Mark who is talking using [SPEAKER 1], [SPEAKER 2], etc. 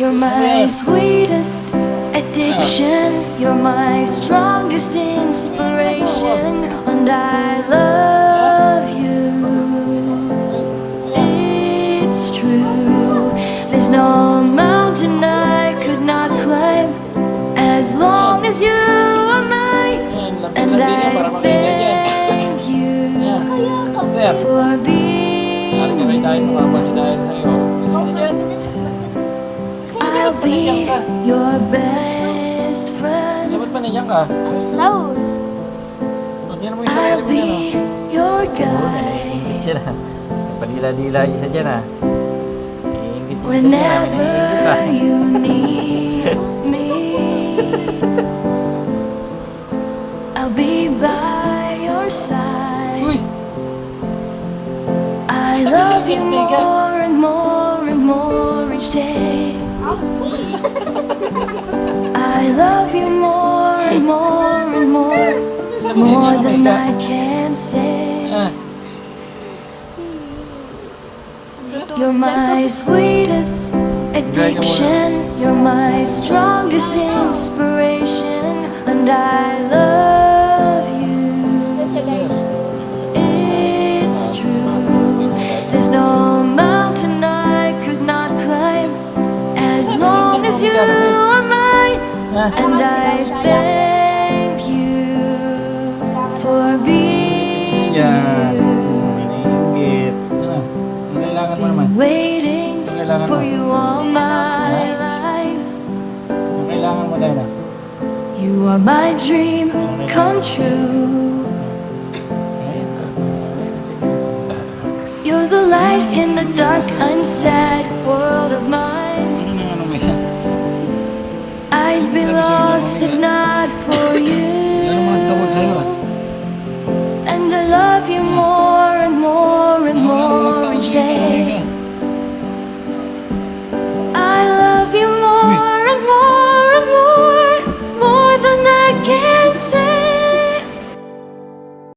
[SPEAKER 1] You're my sweetest addiction. You're my strongest inspiration. And I love you. It's true. There's no mountain I could not climb as long as you are mine. And I thank you for being you. I'll be your best friend.
[SPEAKER 2] Dapat ba nandiyan ka?
[SPEAKER 3] Sauce.
[SPEAKER 2] Diyan mo yung
[SPEAKER 1] I'll
[SPEAKER 2] sarili mo dyan,
[SPEAKER 1] be your guide
[SPEAKER 2] Diyan ah. Padila-dila isa dyan ah. Iingit yung isa dyan ah.
[SPEAKER 1] whenever
[SPEAKER 2] Iniingit ka.
[SPEAKER 1] you need me. I'll be by your side.
[SPEAKER 2] Uy!
[SPEAKER 1] I
[SPEAKER 2] Sabi
[SPEAKER 1] love
[SPEAKER 2] sa'yo,
[SPEAKER 1] you
[SPEAKER 2] Mega.
[SPEAKER 1] more and more and more each day. I love you more and more and more, more than I can say.
[SPEAKER 2] Ah.
[SPEAKER 1] You're my sweetest addiction. You're my strongest inspiration. And I love you. It's true. There's no mountain I could not climb as long as you are mine. And I thank you for being
[SPEAKER 2] Yan.
[SPEAKER 1] you.
[SPEAKER 2] Iniingit. Ano? Ang kailangan mo naman?
[SPEAKER 1] Been waiting for you all my life.
[SPEAKER 2] Ang kailangan mo dahil ah.
[SPEAKER 1] You are my dream come true. You're the light in the dark, unsaid world of mine.